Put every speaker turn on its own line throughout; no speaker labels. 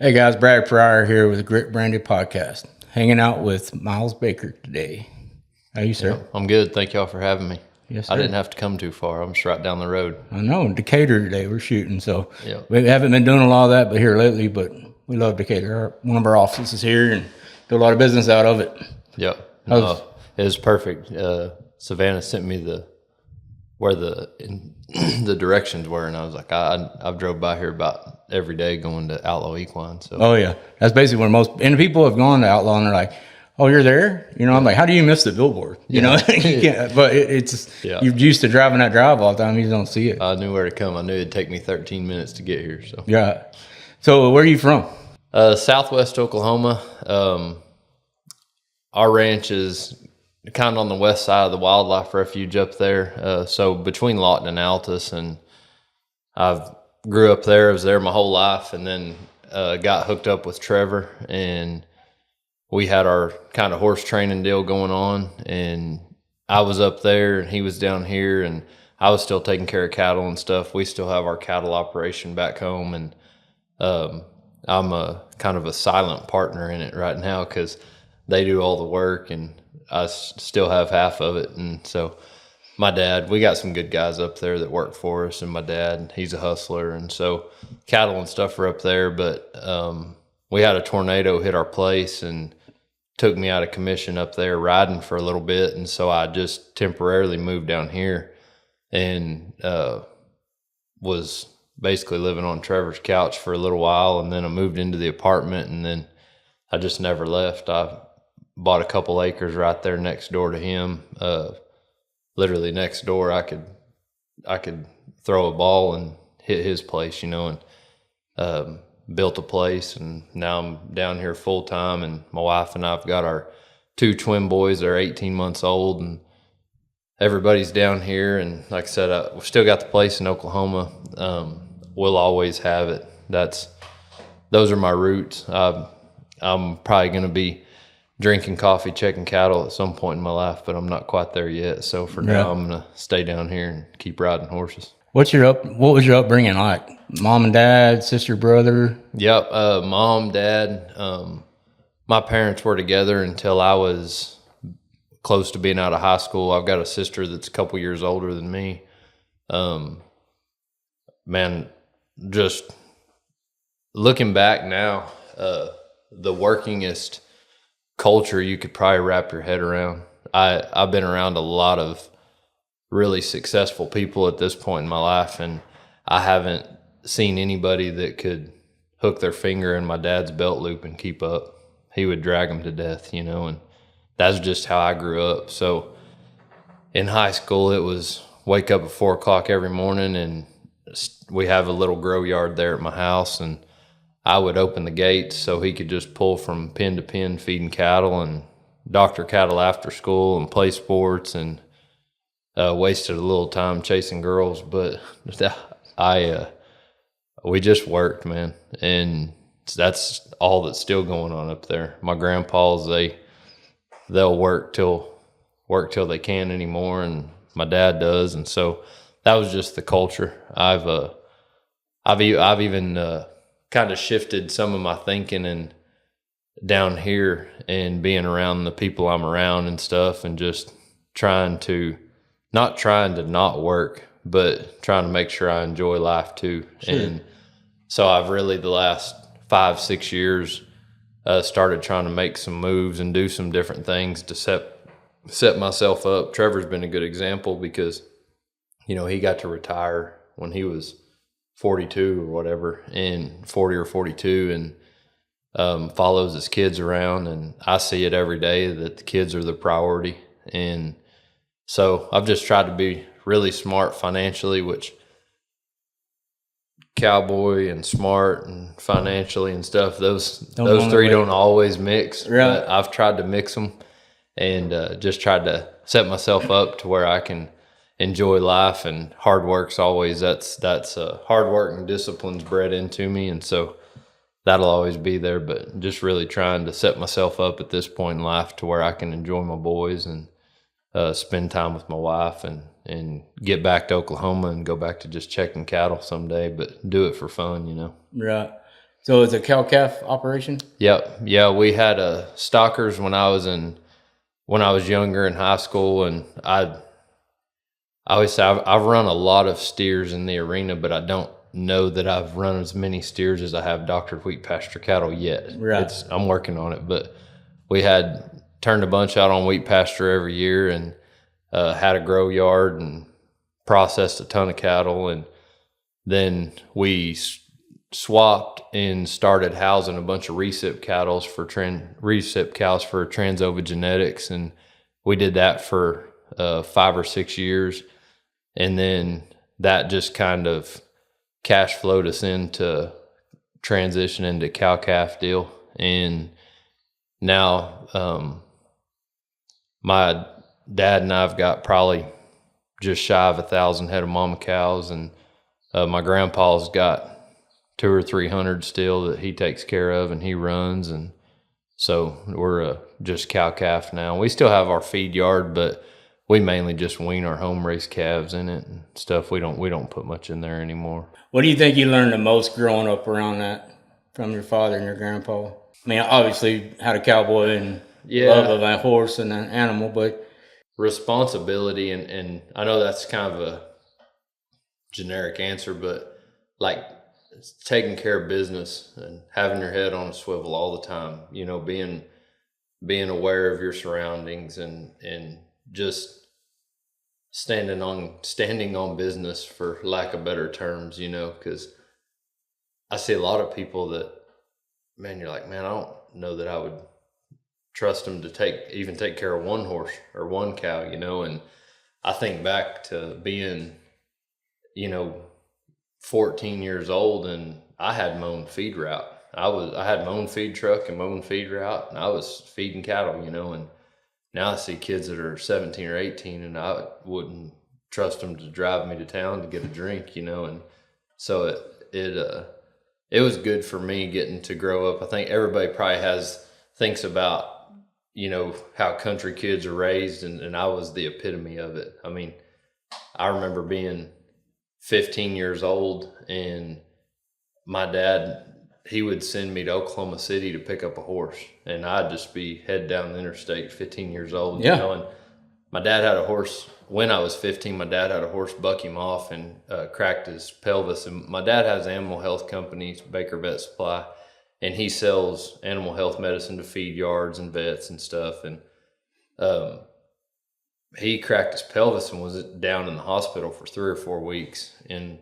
Hey guys, Brad Pryor here with the Grit Branded Podcast. Hanging out with Miles Baker today. How are you, sir?
Yeah, I'm good. Thank y'all for having me.
Yes, sir.
I didn't have to come too far. I'm just right down the road.
I know, in Decatur today we're shooting, so
Yeah.
we haven't been doing a lot of that but here lately, but we love Decatur. One of our offices is here and do a lot of business out of it.
Yeah. No, it was perfect. Savannah sent me where the directions were, and I was like, I've drove by here about every day going to Outlaw Equine. So
Oh yeah, that's basically where most, and people have gone to Outlaw and they're like, oh, you're there? You know, I'm like, how do you miss the billboard? You know, you can't, but you're used to driving that drive all the time. You just don't see it.
I knew where to come. I knew it'd take me 13 minutes to get here. So
Yeah. So where are you from?
Southwest Oklahoma. Our ranch is kind of on the west side of the wildlife refuge up there. So between Lawton and Altus, and I've grew up there. I was there my whole life, and then got hooked up with Trevor, and we had our kind of horse training deal going on, and I was up there and he was down here, and I was still taking care of cattle and stuff. We still have our cattle operation back home, and I'm a kind of a silent partner in it right now because they do all the work and I still have half of it. And so my dad, we got some good guys up there that work for us, and my dad, he's a hustler, and so cattle and stuff are up there. But we had a tornado hit our place and took me out of commission up there riding for a little bit, and so I just temporarily moved down here and was basically living on Trevor's couch for a little while, and then I moved into the apartment, and then I just never left. I bought a couple acres right there next door to him. Literally next door, I could throw a ball and hit his place, you know, and built a place, and now I'm down here full time, and my wife and I've got our two twin boys. They're 18 months old, and everybody's down here. And like I said, we've still got the place in Oklahoma. We'll always have it. Those are my roots. I'm probably going to be drinking coffee, checking cattle at some point in my life, but I'm not quite there yet. So for now, I'm going to stay down here and keep riding horses.
What was your upbringing like? Mom and dad, sister, brother?
Yep. Mom, dad. My parents were together until I was close to being out of high school. I've got a sister that's a couple years older than me. Man, just looking back now, the workingest culture you could probably wrap your head around. I've been around a lot of really successful people at this point in my life, and I haven't seen anybody that could hook their finger in my dad's belt loop and keep up. He would drag them to death, you know, and that's just how I grew up. So in high school, it was wake up at 4 o'clock every morning, and we have a little grow yard there at my house, and I would open the gates so he could just pull from pen to pen feeding cattle and doctor cattle after school and play sports, and wasted a little time chasing girls. But we just worked, man, and that's all that's still going on up there. My grandpas, they'll work till they can't anymore, and my dad does, and so that was just the culture. I've even kind of shifted some of my thinking and down here and being around the people I'm around and stuff, and just not trying to not work, but trying to make sure I enjoy life too. Sure. And so I've really, the last 5-6 years, started trying to make some moves and do some different things to set myself up. Trevor's been a good example because, you know, he got to retire when he was 42 or whatever, and 40 or 42, and follows his kids around, and I see it every day that the kids are the priority. And so I've just tried to be really smart financially, which cowboy and smart and financially and stuff, those three don't always mix. Right. But I've tried to mix them, and just tried to set myself up to where I can enjoy life. And hard work's always, that's hard work and discipline's bred into me, and so that'll always be there. But just really trying to set myself up at this point in life to where I can enjoy my boys and spend time with my wife, and get back to Oklahoma and go back to just checking cattle someday, but do it for fun, you know.
Right. So it's a cow-calf operation?
Yep. Yeah, we had stockers when I was younger in high school, and I always say I've run a lot of steers in the arena, but I don't know that I've run as many steers as I have doctored wheat pasture cattle yet.
Right.
I'm working on it, but we had turned a bunch out on wheat pasture every year, and had a grow yard and processed a ton of cattle, and then we swapped and started housing a bunch of recip cows for Transova genetics, and we did that for 5 or 6 years, and then that just kind of cash flowed us into transition into cow calf deal. And now my dad and I've got probably just shy of 1,000 head of mama cows, and my grandpa's got 200 or 300 still that he takes care of and he runs, and so we're just cow calf now. We still have our feed yard, but we mainly just wean our home raised calves in it and stuff. We don't put much in there anymore.
What do you think you learned the most growing up around that from your father and your grandpa? I mean, obviously had a cowboy and love of a horse and an animal, but
responsibility, and I know that's kind of a generic answer, but like taking care of business and having your head on a swivel all the time, you know, being aware of your surroundings and just standing on business, for lack of better terms, you know, because I see a lot of people that, man, you're like, man, I don't know that I would trust them to take care of one horse or one cow, you know. And I think back to being, you know, 14 years old, and I had my own feed route. I had my own feed truck and my own feed route, and I was feeding cattle, you know. And now I see kids that are 17 or 18, and I wouldn't trust them to drive me to town to get a drink, you know. And so it was good for me getting to grow up. I think everybody probably thinks about, you know, how country kids are raised, and I was the epitome of it. I mean, I remember being 15 years old, and my dad, he would send me to Oklahoma City to pick up a horse, and I'd just be head down the interstate, 15 years old, you know. And my dad had a horse when I was 15. My dad had a horse buck him off and cracked his pelvis. And my dad has animal health companies, Baker Vet Supply, and he sells animal health medicine to feed yards and vets and stuff. And he cracked his pelvis and was down in the hospital for 3 or 4 weeks. And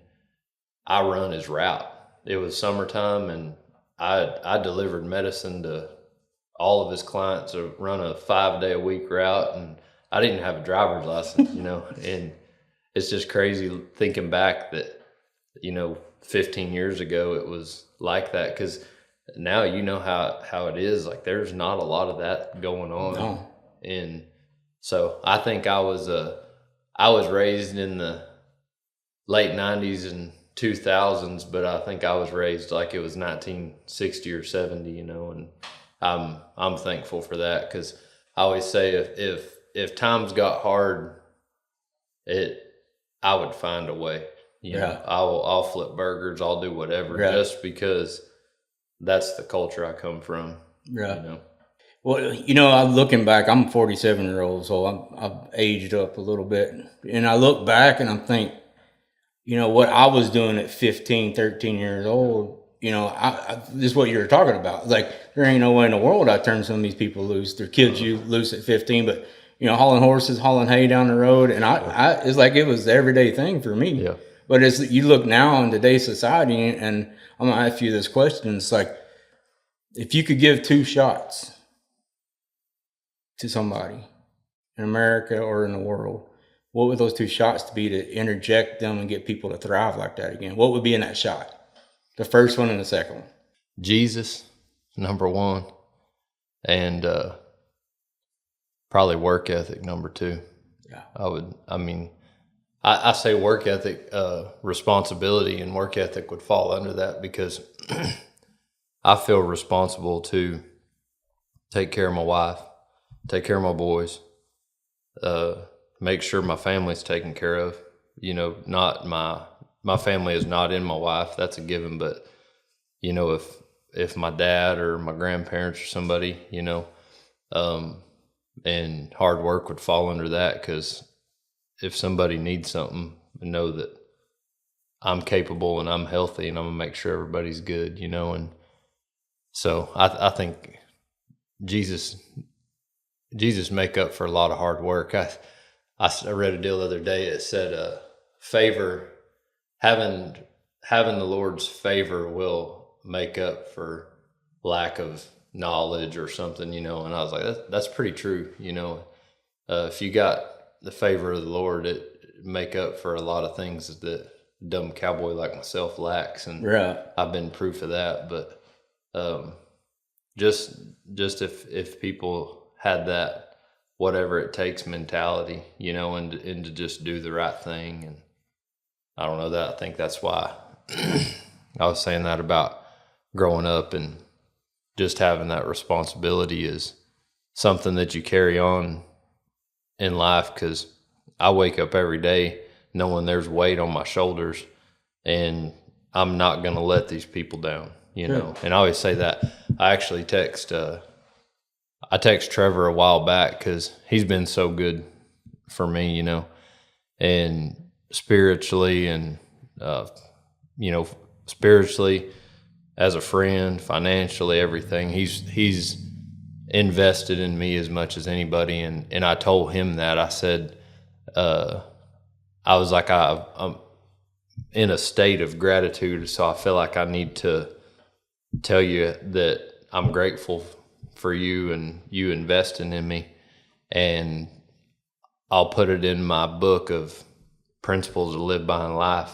I run his route. It was summertime, and I delivered medicine to all of his clients to run a 5-day-a-week route, and I didn't have a driver's license, you know. And it's just crazy thinking back that, you know, 15 years ago it was like that, because now you know how it is. Like, there's not a lot of that going on.
No.
And so I think I was raised in the late 90s and 2000s, but I think I was raised like it was 1960 or 70, you know. And I'm thankful for that, because I always say if times got hard, I would find a way. You know, I'll flip burgers, I'll do whatever, just because that's the culture I come from.
Yeah.
You know?
Well, you know, I'm looking back, I'm 47-year-old, so I've aged up a little bit. And I look back and I think, you know, what I was doing at 15, 13 years old, you know, this is what you were talking about. Like, there ain't no way in the world I turn some of these people loose. Their kids you loose at 15, but, you know, hauling horses, hauling hay down the road. And it's like it was the everyday thing for me.
Yeah.
But as you look now in today's society, and I'm going to ask you this question, it's like, if you could give 2 shots to somebody in America or in the world, what would those 2 shots be to interject them and get people to thrive like that again? What would be in that shot? The first one and the second one.
Jesus, number 1, and probably work ethic, number 2.
Yeah.
I say work ethic, responsibility and work ethic would fall under that, because I feel responsible to take care of my wife, take care of my boys, make sure my family's taken care of. You know, not my family is not in my wife, that's a given, but, you know, if my dad or my grandparents or somebody, and hard work would fall under that, because if somebody needs something, know that I'm capable and I'm healthy, and I'm gonna make sure everybody's good, and so I think Jesus make up for a lot of hard work. I read a deal the other day. It said, favor, having the Lord's favor will make up for lack of knowledge or something, and I was like, that's pretty true. If you got the favor of the Lord, it make up for a lot of things that a dumb cowboy like myself lacks, and
Right.
I've been proof of that. But just if people had that whatever it takes mentality, and to just do the right thing, and I don't know, that I think that's why I was saying that about growing up, and just having that responsibility is something that you carry on in life, because I wake up every day knowing there's weight on my shoulders, and I'm not going to let these people down,
Sure.
And I always say that. I actually text Trevor a while back, because he's been so good for me, and spiritually, and spiritually, as a friend, financially, everything. He's invested in me as much as anybody, and I told him that. I said, I was like, I'm in a state of gratitude, so I feel like I need to tell you that I'm grateful for you and you investing in me, and I'll put it in my book of principles to live by in life,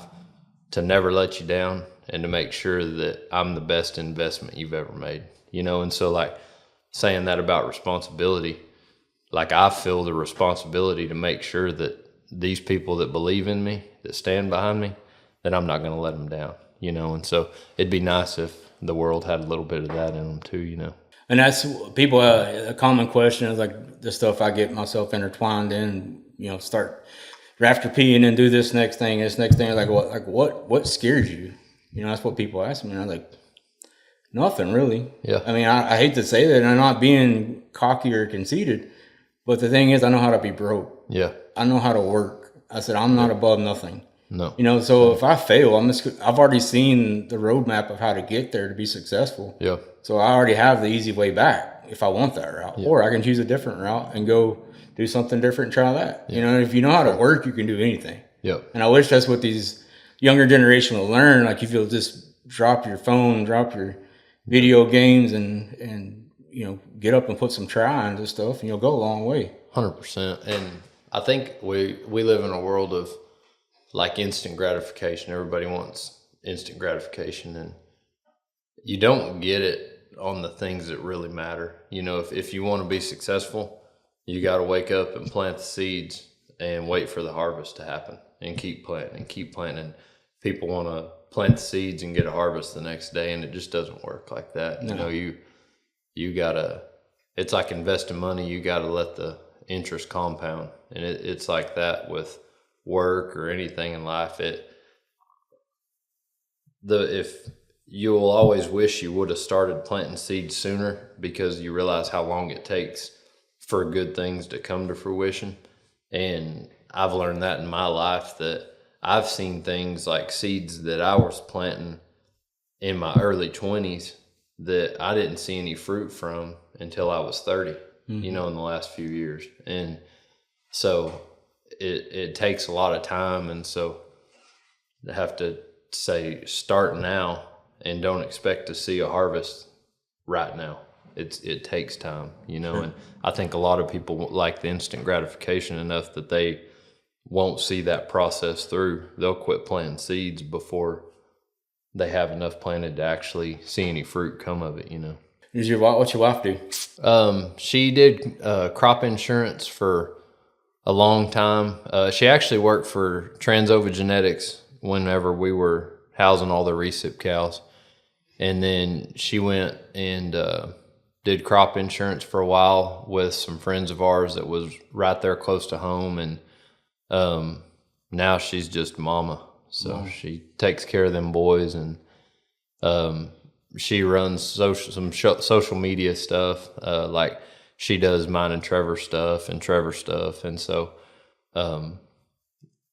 to never let you down, and to make sure that I'm the best investment you've ever made, and so, like, saying that about responsibility, like, I feel the responsibility to make sure that these people that believe in me, that stand behind me, that I'm not going to let them down, and so it'd be nice if the world had a little bit of that in them too,
And that's people. A common question is like the stuff I get myself intertwined in. Start after peeing and do this next thing. Like what scares you? That's what people ask me. And I'm like, nothing really.
Yeah.
I mean, I hate to say that, and I'm not being cocky or conceited, but the thing is, I know how to be broke.
Yeah.
I know how to work. I said I'm not above nothing.
No.
So if I fail, I've already seen the roadmap of how to get there to be successful.
Yeah.
So I already have the easy way back if I want that route, or I can choose a different route and go do something different and try that. If you know how to work, you can do anything.
Yeah.
And I wish that's what these younger generation will learn. Like, if you'll just drop your phone, drop your video games, and get up and put some try into stuff, and you'll go a long way.
100%. And I think we live in a world of, like, instant gratification. Everybody wants instant gratification, and you don't get it on the things that really matter. If you want to be successful, you got to wake up and plant the seeds and wait for the harvest to happen, and keep planting and keep planting. People want to plant the seeds and get a harvest the next day, and it just doesn't work like that.
No.
You gotta, it's like investing money. You gotta let the interest compound, and it's like that with work or anything in life. If you will always wish you would have started planting seeds sooner, because you realize how long it takes for good things to come to fruition. And I've learned that in my life, that I've seen things like seeds that I was planting in my early 20s that I didn't see any fruit from until I was 30, in the last few years. And so it takes a lot of time. And so I have to say, start now, and don't expect to see a harvest right now. It takes time, and I think a lot of people like the instant gratification enough that they won't see that process through. They'll quit planting seeds before they have enough planted to actually see any fruit come of it,
What's your wife do?
She did crop insurance for a long time. She actually worked for Transova Genetics whenever we were housing all the recip cows. And then she went and did crop insurance for a while with some friends of ours that was right there close to home. And now she's just mama. So she takes care of them boys. And she runs social media stuff. Like she does mine and Trevor stuff, and so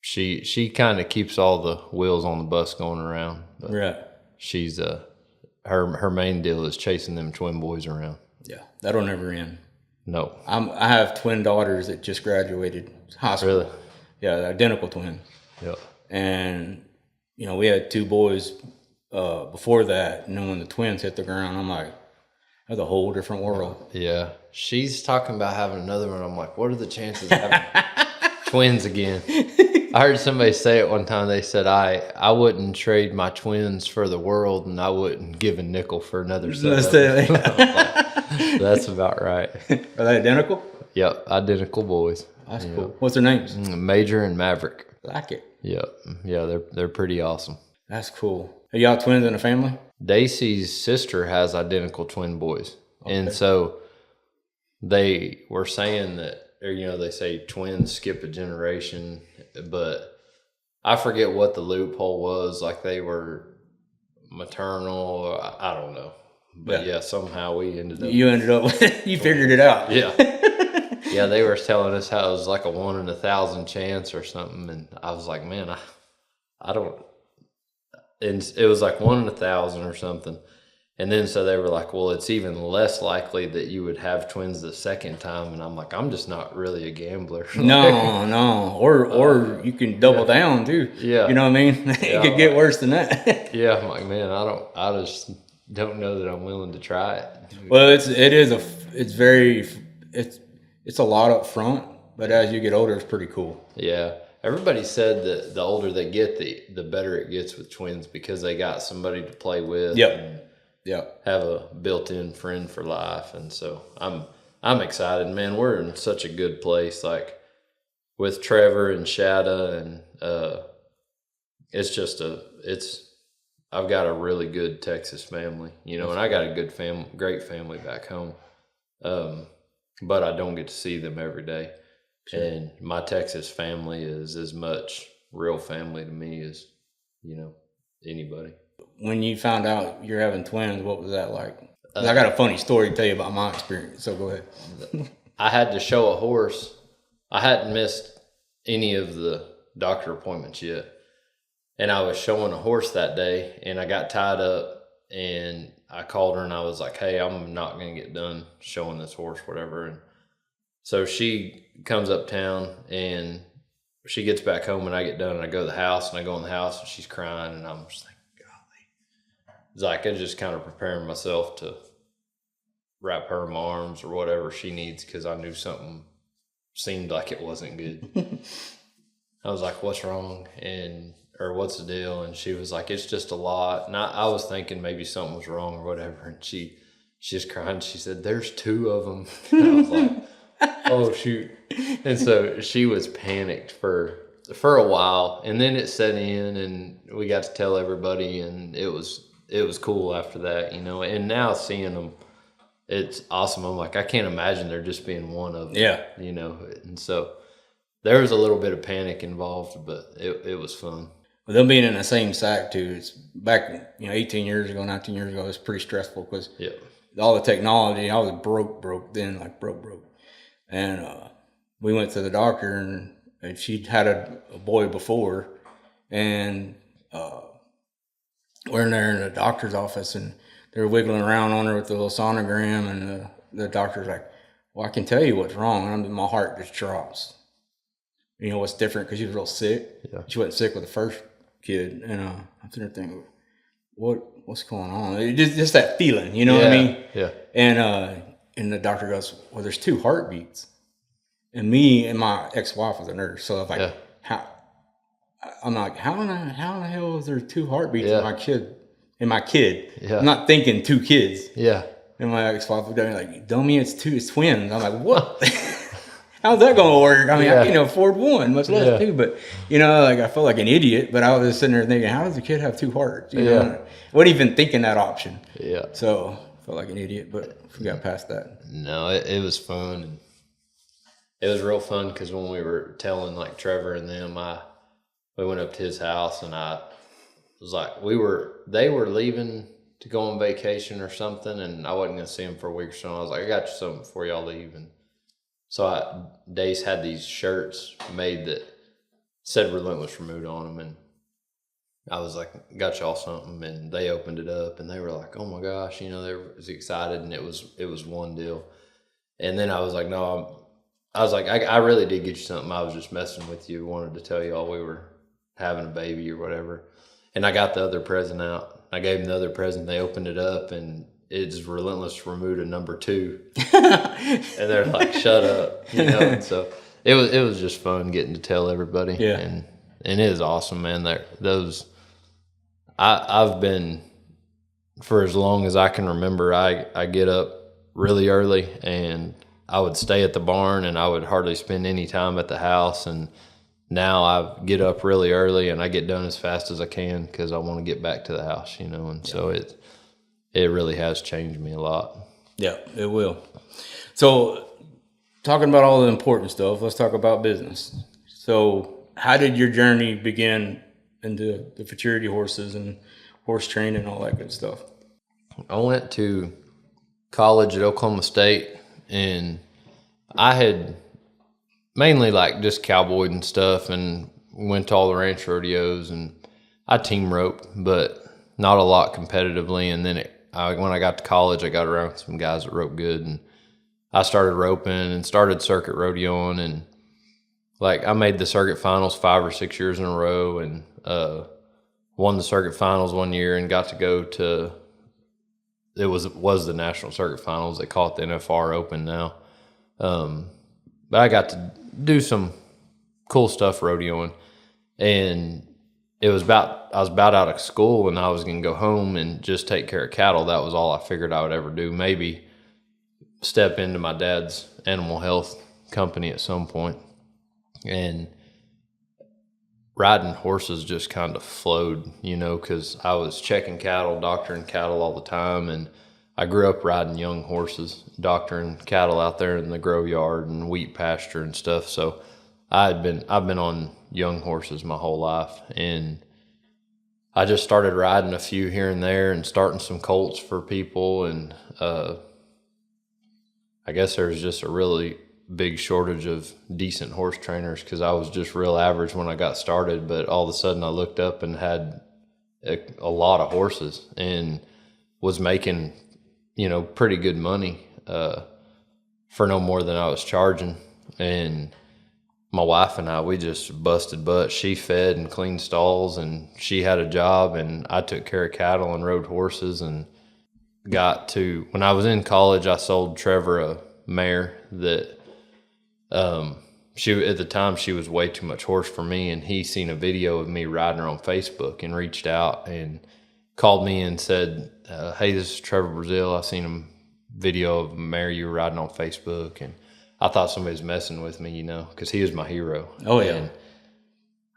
she kind of keeps all the wheels on the bus going around. But
Right.
she's her main deal is chasing them twin boys around.
Yeah, that'll never end.
No,
I have twin daughters that just graduated high school.
really.
Yeah, they're identical twins.
Yeah.
And we had 2 boys before that, and then when the twins hit the ground, I'm like, that's a whole different world.
Yeah. She's talking about having another one. I'm like, what are the chances of having twins again? I heard somebody say it one time. They said, I wouldn't trade my twins for the world, and I wouldn't give a nickel for another set. That's about right.
Are they identical?
Yep. Identical boys.
That's cool. What's their names?
Major and Maverick.
Like it.
Yep. Yeah, they're pretty awesome.
That's cool. Are y'all twins in the family?
Daisy's sister has identical twin boys. Okay. And so they were saying that, or, they say twins skip a generation, but I forget what the loophole was. Like they were maternal, or I don't know. But yeah, somehow we ended up.
You ended up, you figured it out.
Yeah. Yeah, they were telling us how it was like a 1 in 1,000 chance or something. And I was like, man, I don't. And it was like 1 in 1,000 or something. And then so they were like, well, it's even less likely that you would have twins the second time. And I'm like, I'm just not really a gambler.
No. Or you can double down too.
Yeah.
You know what I mean? It could get worse than that.
Yeah, I'm like, man, I just don't know that I'm willing to try it.
Well, it's a lot up front, but as you get older, it's pretty cool.
Yeah. Everybody said that the older they get, the better it gets with twins because they got somebody to play with.
Yep.
Have a built-in friend for life. And so I'm excited, man. We're in such a good place, like with Trevor and Shada, and I've got a really good Texas family, and I got a great family back home. But I don't get to see them every day. Sure. And my Texas family is as much real family to me as, anybody. When
you found out you're having twins, what was that like? I got a funny story to tell you about my experience, so go ahead.
I had to show a horse. I hadn't missed any of the doctor appointments yet. And I was showing a horse that day, and I got tied up, and I called her, and I was like, hey, I'm not going to get done showing this horse, whatever. And so she comes uptown, and she gets back home, and I get done, and I go to the house, and I go in the house, and she's crying, and I'm just like, golly. It's like I just kind of preparing myself to wrap her in my arms or whatever she needs because I knew something seemed like it wasn't good. I was like, what's wrong? Or what's the deal? And she was like, it's just a lot. And I was thinking maybe something was wrong or whatever. And she's just crying. She said, there's 2 of them. And I was like, oh, shoot. And so she was panicked for a while. And then it set in and we got to tell everybody. And it was cool after that, And now seeing them, it's awesome. I'm like, I can't imagine there just being one of them.
Yeah.
And so there was a little bit of panic involved, but it was fun.
Well, them being in the same sack too, it's back, 18 years ago, 19 years ago, it's pretty stressful because all the technology, I was broke then, like broke. And we went to the doctor and she'd had a boy before, and we're in there in the doctor's office and they're wiggling around on her with the little sonogram, and the doctor's like, well, I can tell you what's wrong. And my heart just drops. You know what's different? Because she was real sick. Yeah. She wasn't sick with the first kid. And I'm sitting there thinking, what's going on? It just that feeling, you know what I mean?
Yeah.
And the doctor goes, well, there's 2 heartbeats. And me and my ex-wife was a nurse. So I was like, how in the hell is there 2 heartbeats in my kid? Yeah. I'm not thinking 2 kids. Yeah. And my ex-wife was like, dummy, it's twins. I'm like, what? How's that going to work? I mean, I can't afford 1, much less 2. But, I felt like an idiot. But I was just sitting there thinking, how does a kid have 2 hearts? You know? I wasn't even thinking that option. Yeah. So I felt like an idiot, but we got past that.
No, it was fun. It was real fun because when we were telling, like, Trevor and them, we went up to his house, and I was like, they were leaving to go on vacation or something, and I wasn't going to see him for a week or so. I was like, I got you something before y'all leave. And so Dace had these shirts made that said Relentless Remuda on them, and I was like, got y'all something, and they opened it up, and they were like, oh my gosh, they was excited, and it was one deal. And then I was like, no, I really did get you something. I was just messing with you. Wanted to tell y'all we were having a baby or whatever. And I got the other present out. I gave them the other present. They opened it up, and it's Relentless Remuda #2. And they're like, shut up. And so it was just fun getting to tell everybody.
Yeah.
And it is awesome, man. I've been, for as long as I can remember, I get up really early, and I would stay at the barn, and I would hardly spend any time at the house. And now I get up really early, and I get done as fast as I can because I want to get back to the house, and so it really has changed me a lot.
Yeah, it will. So talking about all the important stuff, let's talk about business. So how did your journey begin into the futurity horses and horse training and all that good stuff?
I went to college at Oklahoma State, and I had mainly like just cowboyed and stuff, and went to all the ranch rodeos, and I team roped, but not a lot competitively. And then when I got to college, I got around some guys that roped good, and I started roping and started circuit rodeoing, and like I made the circuit finals 5 or 6 years in a row, and won the circuit finals one year, and got to go to, it was the national circuit finals. They call it the NFR Open now. But I got to do some cool stuff rodeoing, and I was about out of school, and I was going to go home and just take care of cattle. That was all I figured I would ever do. Maybe step into my dad's animal health company at some point. And riding horses just kind of flowed, because I was checking cattle, doctoring cattle all the time, and I grew up riding young horses, doctoring cattle out there in the grow yard and wheat pasture and stuff. So I've been on young horses my whole life, and I just started riding a few here and there and starting some colts for people. And I guess there was just a really big shortage of decent horse trainers because I was just real average when I got started. But all of a sudden I looked up and had a lot of horses and was making, pretty good money for no more than I was charging. And my wife and I, we just busted butts. She fed and cleaned stalls, and she had a job, and I took care of cattle and rode horses. And when I was in college, I sold Trevor a mare that at the time she was way too much horse for me, and he seen a video of me riding her on Facebook and reached out and called me and said, hey, this is Trevor Brazile. I seen a video of a mare you were riding on Facebook, and I thought somebody was messing with me, because he was my hero.
Oh, yeah.
And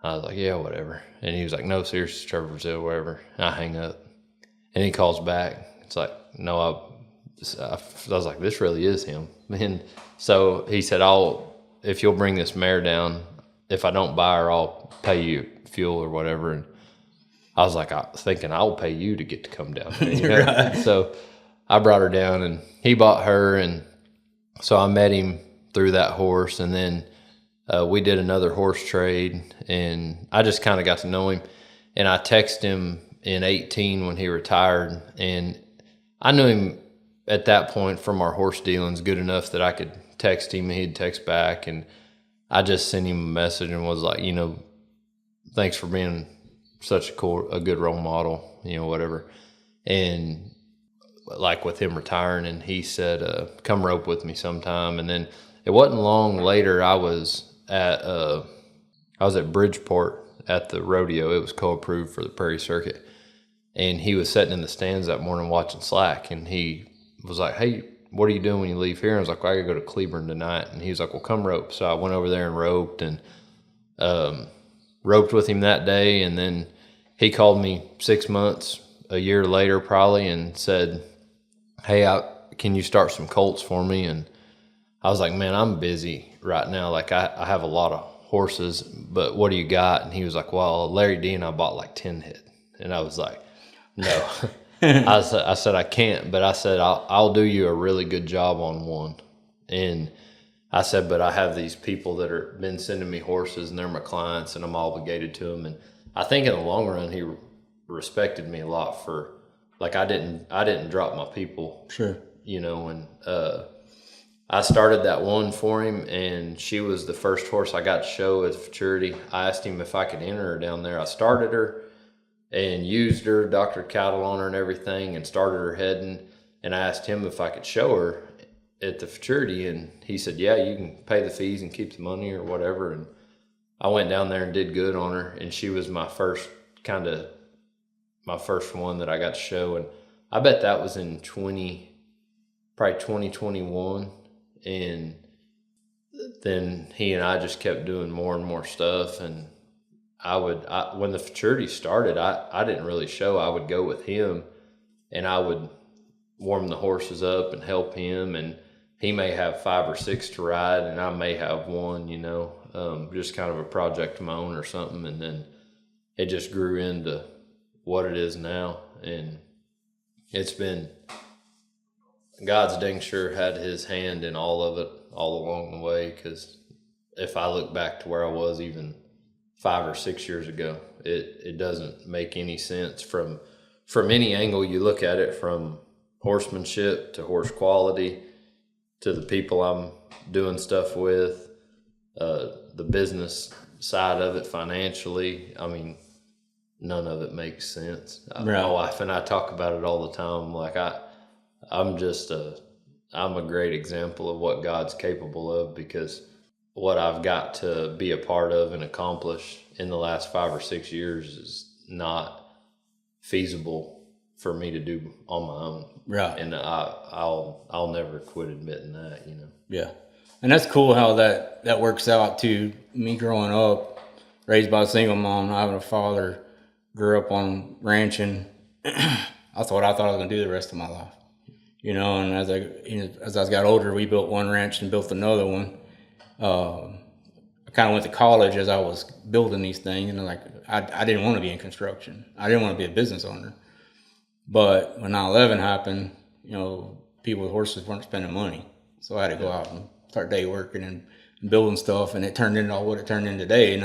I was like, yeah, whatever. And he was like, no, seriously, Trevor Brazile, whatever. And I hang up, and he calls back. It's like, no, I was like, this really is him. And so he said, if you'll bring this mare down, if I don't buy her, I'll pay you fuel or whatever. And I was like, thinking I'll pay you to get to come down there.
Right.
So I brought her down, and he bought her. And so I met him through that horse. And then we did another horse trade, and I just kind of got to know him. And I texted him in 2018 when he retired. And I knew him at that point from our horse dealings good enough that I could text him and he'd text back. And I just sent him a message and was like, thanks for being such a good role model, whatever. And like with him retiring, and he said, come rope with me sometime. And then it wasn't long later, I was at Bridgeport at the rodeo. It was co-approved for the Prairie Circuit. And he was sitting in the stands that morning watching slack, and he was like, hey, what are you doing when you leave here? And I was like, well, I gotta go to Cleburne tonight. And he was like, well, come rope. So I went over there and roped, and roped with him that day. And then he called me 6 months, a year later probably, and said, hey, can you start some colts for me? And I was like, man, I'm busy right now. Like I have a lot of horses, but what do you got? And he was like, well, Larry D and I bought like 10 head. And I was like, no. I said, I can't, but I said, I'll do you a really good job on one. And I said, but I have these people that are been sending me horses and they're my clients and I'm obligated to them. And I think in the long run, he respected me a lot for, like, I didn't drop my people,
Sure.
you know, and, I started that one for him, and she was the first horse I got to show at Futurity. I asked him if I could enter her down there. I started her and used her, doctored cattle on her and everything, and started her heading. And I asked him if I could show her at the Futurity, and he said, yeah, you can pay the fees and keep the money or whatever. And I went down there and did good on her, and she was my first one that I got to show. And I bet that was in probably 2021. And then he and I just kept doing more and more stuff. And when the Futurity started, I didn't really show. I would go with him and I would warm the horses up and help him. And he may have 5 or 6 to ride and I may have one, you know, just kind of a project of my own or something. And then it just grew into what it is now. And it's been, God's dang sure had his hand in all of it all along the way, because if I look back to where I was even 5 or 6 years ago, it doesn't make any sense from any angle you look at it, from horsemanship to horse quality to the people I'm doing stuff with, the business side of it financially. I mean, none of it makes sense. Right. My wife and I talk about it all the time. Like I'm a great example of what God's capable of, because what I've got to be a part of and accomplish in the last 5 or 6 years is not feasible for me to do on my own. Right. And I'll never quit admitting that, you know.
Yeah. And that's cool how that works out too. Me growing up, raised by a single mom, not having a father, grew up on ranching. That's what I thought I was going to do the rest of my life. You know, and as I got older, we built one ranch and built another one. I kind of went to college as I was building these things, and I didn't want to be in construction. I didn't want to be a business owner. But when 9/11 happened, you know, people with horses weren't spending money, so I had to go out and start day working and building stuff, and it turned into what it turned into today. And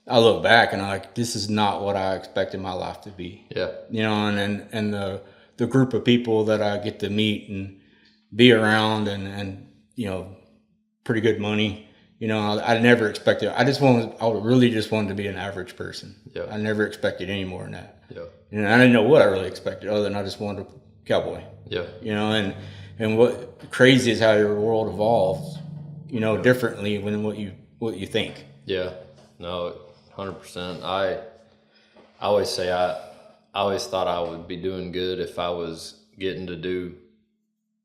I look back and I'm like, this is not what I expected my life to be. Yeah, you know, and the group of people that I get to meet and be around and you know, pretty good money. You know, I never expected. I really just wanted to be an average person. Yeah. I never expected any more than that. Yeah. And I didn't know what I really expected, other than I just wanted a cowboy. Yeah. You know, and what crazy is how your world evolves, you know, differently than what you think.
Yeah. No, 100%. I always say I always thought I would be doing good if I was getting to do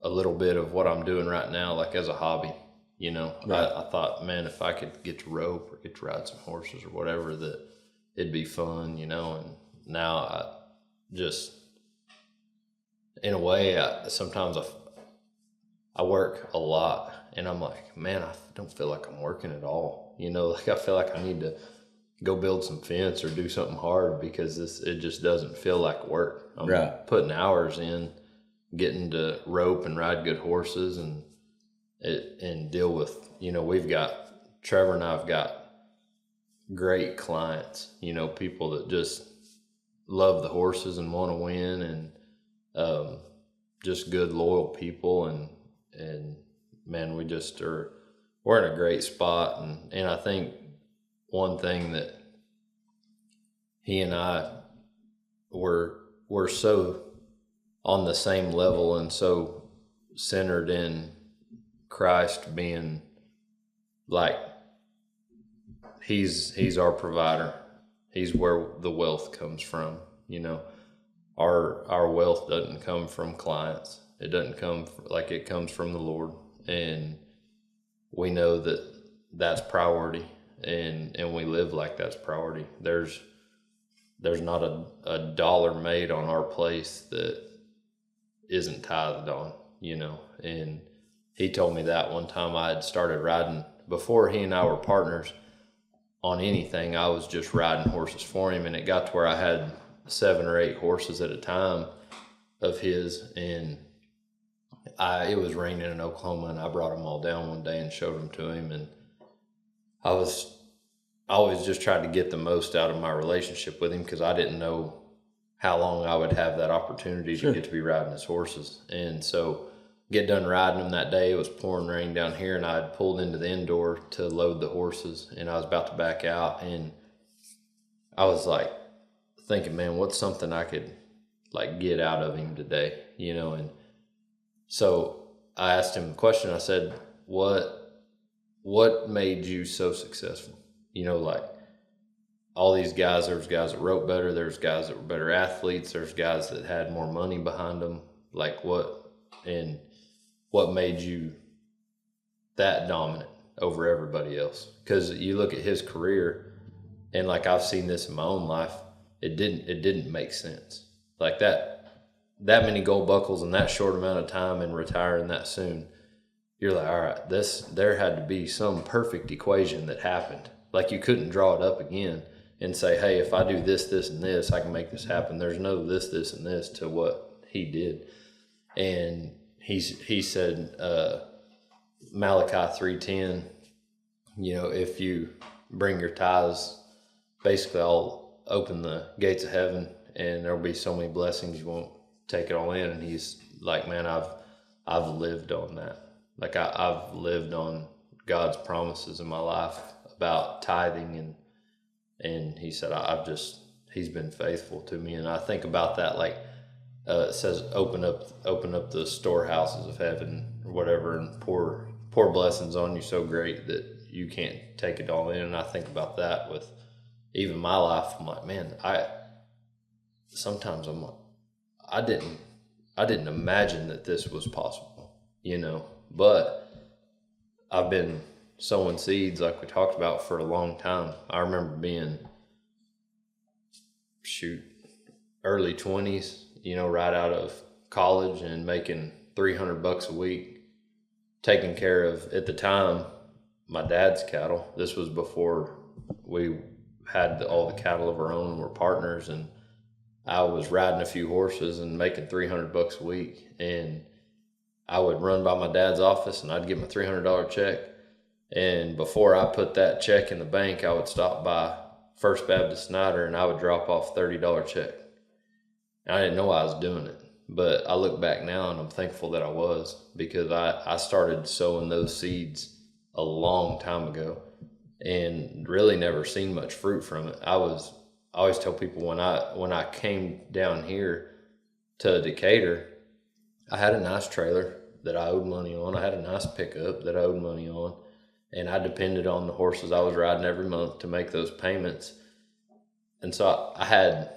a little bit of what I'm doing right now, like as a hobby, you know. Right. I thought, man, if I could get to rope or get to ride some horses or whatever, that it'd be fun, you know. And now I just, in a way, sometimes I work a lot and I'm like, man, I don't feel like I'm working at all. You know, like I feel like I need to go build some fence or do something hard, because it just doesn't feel like work. I'm putting hours in, getting to rope and ride good horses and deal with, you know, Trevor and I've got great clients, you know, people that just love the horses and want to win, and just good, loyal people. And man, we're in a great spot. And I think one thing that he and I were so on the same level and so centered in Christ, being like, he's our provider. He's where the wealth comes from. You know, our wealth doesn't come from clients. It doesn't come it comes from the Lord. And we know that that's priority. And we live like that's priority. There's not a dollar made on our place that isn't tithed on, you know. And he told me that one time I had started riding. Before he and I were partners on anything, I was just riding horses for him, and it got to where I had 7 or 8 horses at a time, of his, and it was raining in Oklahoma, and I brought them all down one day and showed them to him, and I always just tried to get the most out of my relationship with him because I didn't know how long I would have that opportunity to get to be riding his horses. And so get done riding them that day. It was pouring rain down here, and I had pulled into the indoor to load the horses, and I was about to back out, and I was like thinking, man, what's something I could like get out of him today, And so I asked him a question. I said, what made you so successful? Like all these guys, there was guys that wrote better, there's guys that were better athletes, there's guys that had more money behind them. Like what made you that dominant over everybody else? Because you look at his career, and like I've seen this in my own life, it didn't make sense. Like that many gold buckles in that short amount of time and retiring that soon. You're like, all right, there had to be some perfect equation that happened. Like you couldn't draw it up again and say, hey, if I do this, this, and this, I can make this happen. There's no this, this, and this to what he did. And he said, Malachi 3:10, if you bring your tithes, basically I'll open the gates of heaven and there'll be so many blessings you won't take it all in. And he's like, man, I've lived on that. Like I've lived on God's promises in my life about tithing, and he said, he's been faithful to me. And I think about that, like, it says, open up the storehouses of heaven or whatever, and pour blessings on you so great that you can't take it all in. And I think about that with even my life. I'm like, man, sometimes I'm like, I didn't imagine that this was possible, but I've been sowing seeds like we talked about for a long time. I remember being early 20s, right out of college and making $300 a week, taking care of, at the time, my dad's cattle. This was before we had all the cattle of our own and were partners, and I was riding a few horses and making $300 a week. And I would run by my dad's office and I'd get my $300 check. And before I put that check in the bank, I would stop by First Baptist Snyder and I would drop off $30 check. And I didn't know I was doing it, but I look back now and I'm thankful that I was, because I started sowing those seeds a long time ago and really never seen much fruit from it. I always tell people when I came down here to Decatur, I had a nice trailer that I owed money on. I had a nice pickup that I owed money on. And I depended on the horses I was riding every month to make those payments. And so I had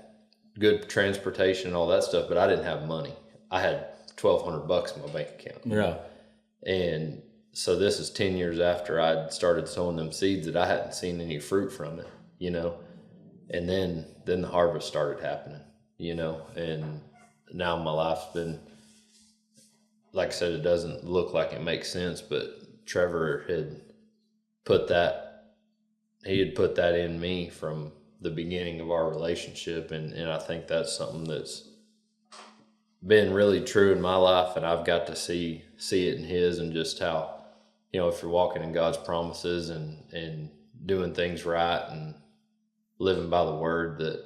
good transportation and all that stuff, but I didn't have money. I had $1,200 in my bank account.
Yeah.
And so this is 10 years after I'd started sowing them seeds that I hadn't seen any fruit from it, And then the harvest started happening, And now my life's been, like I said, it doesn't look like it makes sense, but Trevor had put that in me from the beginning of our relationship. And I think that's something that's been really true in my life. And I've got to see it in his, and just how, if you're walking in God's promises and doing things right and living by the word, that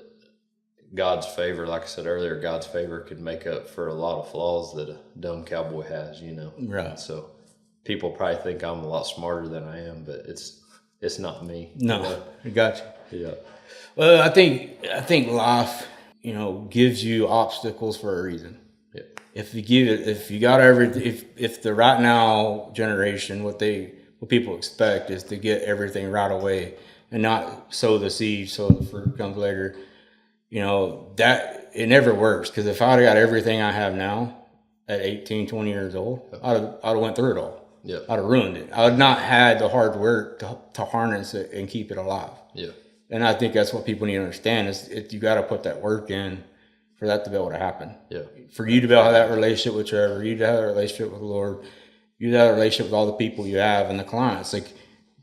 God's favor, like I said earlier, God's favor could make up for a lot of flaws that a dumb cowboy has,
Right.
So people probably think I'm a lot smarter than I am, but it's not me.
No, I got you.
Yeah.
Well, I think life, gives you obstacles for a reason.
Yeah.
If the right now generation, what people expect is to get everything right away and not sow the seed so the fruit comes later. That it never works, because if I'd got everything I have now at 18, 20 years old, I'd have went through it all.
Yeah.
I'd have ruined it. I would not had the hard work to harness it and keep it alive.
Yeah.
And I think that's what people need to understand is you got to put that work in for that to be able to happen.
Yeah.
For you to be able to have that relationship with Trevor, you to have a relationship with the Lord, you to have a relationship with all the people you have and the clients. Like,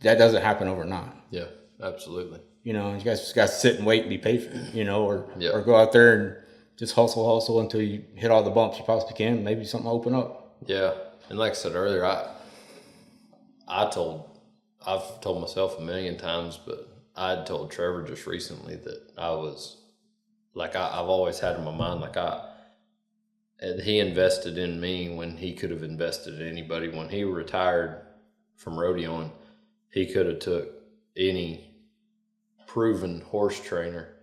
that doesn't happen overnight.
Yeah, absolutely.
You guys just got to sit and wait and be patient, or go out there and just hustle until you hit all the bumps you possibly can. Maybe something will open up.
Yeah. And like I said earlier, I've told myself a million times, but I had told Trevor just recently that I was like, I've always had in my mind, like and he invested in me when he could have invested in anybody. When he retired from rodeoing, he could have took any proven horse trainer,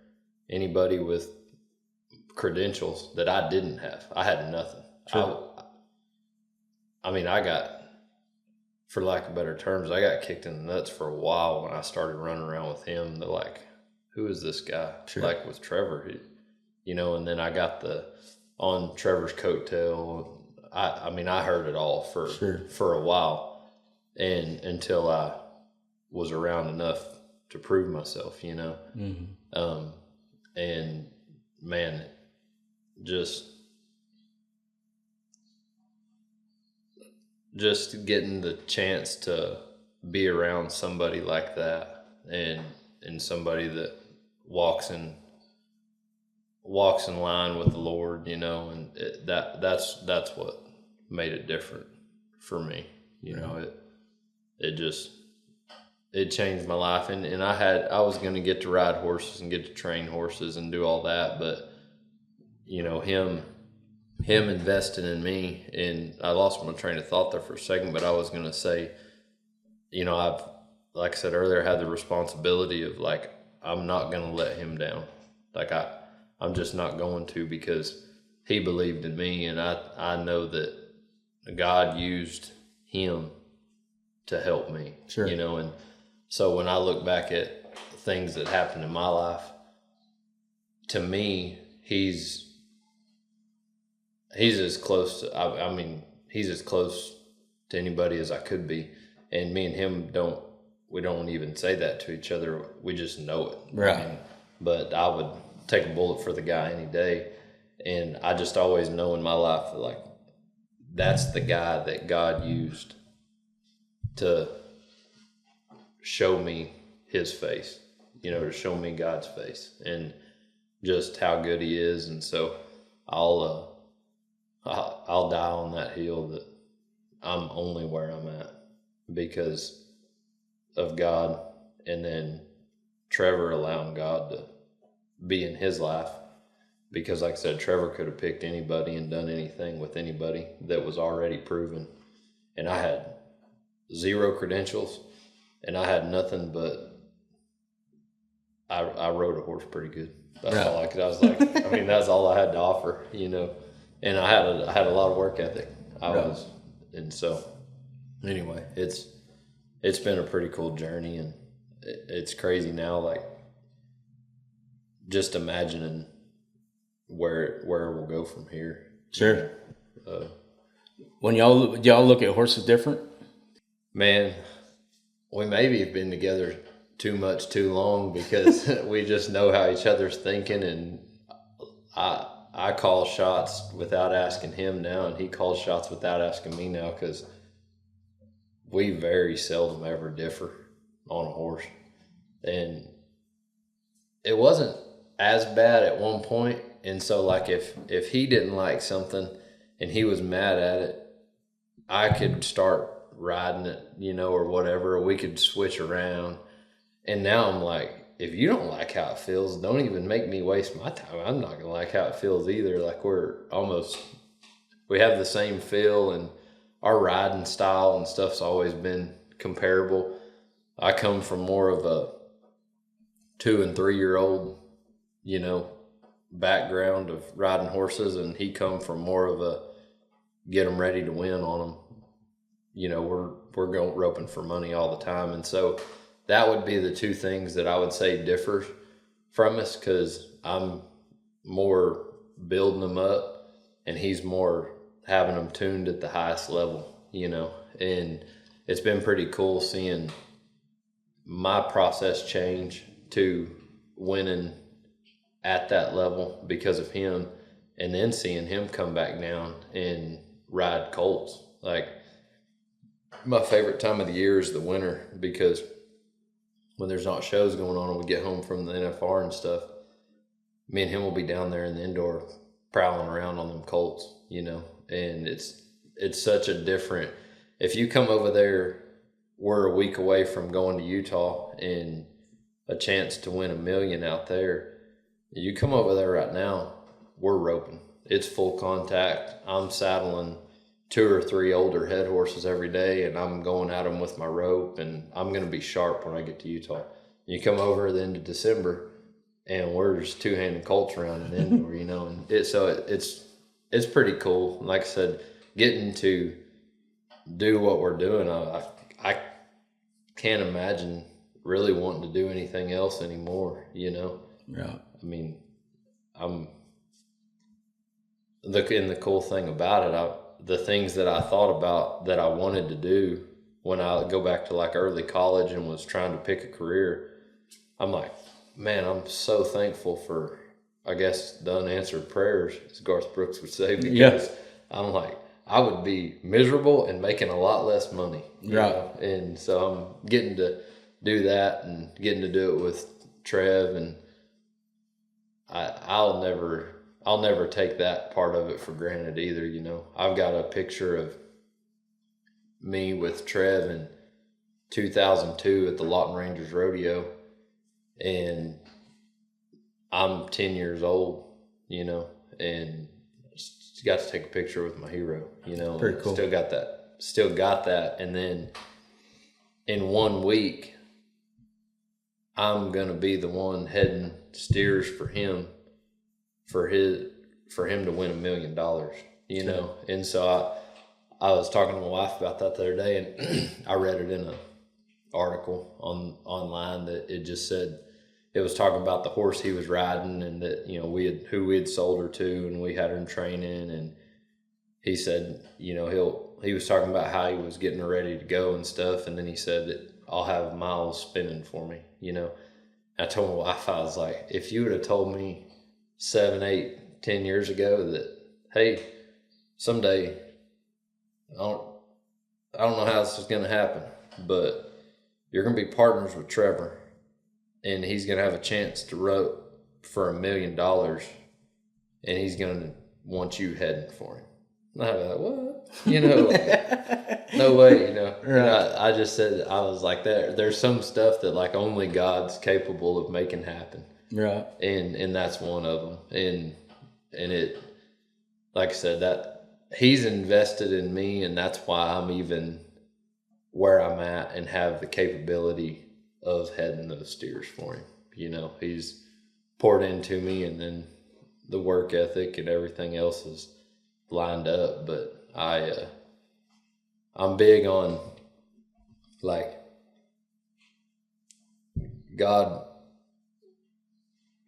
anybody with credentials that I didn't have. I had nothing. Sure. I mean, I got, for lack of better terms, I got kicked in the nuts for a while when I started running around with him. They're like, who is this guy? Sure. Like with Trevor, and then I got on Trevor's coattail. I mean, I heard it all for a while, and until I was around enough to prove myself, Mm-hmm. And man, just getting the chance to be around somebody like that, and somebody that walks in line with the Lord, and that's what made it different for me. It changed my life, and I was going to get to ride horses and get to train horses and do all that, but him investing in me, and I lost my train of thought there for a second, but I was going to say, I've, like I said earlier, had the responsibility of, like, I'm not going to let him down. Like, I'm just not going to, because he believed in me, and I know that God used him to help me. Sure. And so when I look back at things that happened in my life, to me, he's as close to, he's as close to anybody as I could be. And me and him we don't even say that to each other. We just know it. Right. But I would take a bullet for the guy any day. And I just always know in my life that, like, that's the guy that God used to show me his face, to show me God's face and just how good he is. And so I'll die on that hill that I'm only where I'm at because of God, and then Trevor allowing God to be in his life, because like I said, Trevor could have picked anybody and done anything with anybody that was already proven, and I had 0 credentials, and I had nothing, but I rode a horse pretty good. That's all I could. I was like, that's all I had to offer, and I had a lot of work ethic. And so anyway, it's been a pretty cool journey, and it's crazy now, like, just imagining where we'll go from here.
Sure. When y'all look at horses different?
Man, we maybe have been together too much, too long, because we just know how each other's thinking, and I call shots without asking him now, and he calls shots without asking me now, because we very seldom ever differ on a horse. And it wasn't as bad at one point, and so, like, if he didn't like something and he was mad at it, I could start riding it, or whatever, or we could switch around. And now I'm like, if you don't like how it feels, don't even make me waste my time. I'm not gonna like how it feels either. Like, we have the same feel, and our riding style and stuff's always been comparable. I come from more of a 2 and 3 year old, background of riding horses, and he come from more of a get them ready to win on them. We're going roping for money all the time, and so that would be the two things that I would say differ from us, because I'm more building them up, and he's more having them tuned at the highest level, and it's been pretty cool seeing my process change to winning at that level because of him, and then seeing him come back down and ride colts. Like, my favorite time of the year is the winter, because when there's not shows going on and we get home from the NFR and stuff, me and him will be down there in the indoor prowling around on them colts, and it's such a different, if you come over there, we're a week away from going to Utah and a chance to win $1 million out there. You come over there right now, we're roping. It's full contact. I'm saddling 2 or 3 older head horses every day, and I'm going at them with my rope, and I'm going to be sharp when I get to Utah. You come over at the end of December, and we're just 2-handed colts around in indoor, and it's pretty cool. Like I said, getting to do what we're doing, I can't imagine really wanting to do anything else anymore, Yeah. I mean, the cool thing about it, the things that I thought about that I wanted to do when I go back to like early college and was trying to pick a career, I'm like, man, I'm so thankful for, I guess, the unanswered prayers, as Garth Brooks would say, because I'm like, I would be miserable and making a lot less money. And so I'm getting to do that and getting to do it with Trev, and I'll never take that part of it for granted either. I've got a picture of me with Trev in 2002 at the Lawton Rangers Rodeo, and I'm 10 years old, and got to take a picture with my hero,
Pretty cool.
Still got that. And then in 1 week, I'm going to be the one heading steers for him, for him to win $1 million, And so I was talking to my wife about that the other day, and I read it in an article online that it just said, it was talking about the horse he was riding, and that, who we had sold her to, and we had her in training. And he said, he was talking about how he was getting her ready to go and stuff. And then he said that I'll have miles spinning for me, I told my wife, I was like, if you would have told me 7, 8, 10 years ago that, hey, someday, I don't know how this is going to happen, but you're going to be partners with Trevor, and he's going to have a chance to rope for $1 million, and he's going to want you heading for him. And I was like, what? No way, Right. I just said, I was like, there's some stuff that like only God's capable of making happen.
Right.
And that's one of them. And it, like I said, that he's invested in me, and that's why I'm even where I'm at and have the capability of heading those steers for him. He's poured into me, and then the work ethic and everything else is lined up. But I'm big on, like, God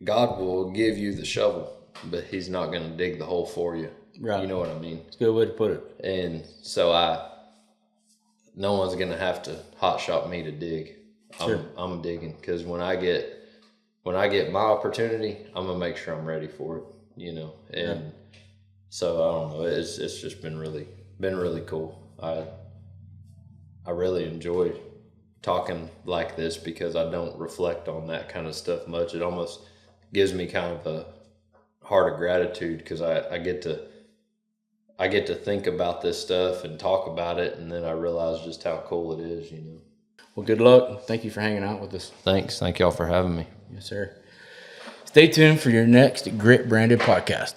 will give you the shovel, but he's not going to dig the hole for you.
Right.
You know what I mean?
It's a good way to put it.
And so no one's going to have to hot shop me to dig.
Sure.
I'm digging, because when I get my opportunity, I'm going to make sure I'm ready for it, And so I don't know, it's just been really cool. I really enjoy talking like this, because I don't reflect on that kind of stuff much. It almost gives me kind of a heart of gratitude, because I get to think about this stuff and talk about it, and then I realize just how cool it is,
Well, good luck. Thank you for hanging out with us.
Thanks. Thank y'all for having me.
Yes, sir. Stay tuned for your next Grit Branded podcast.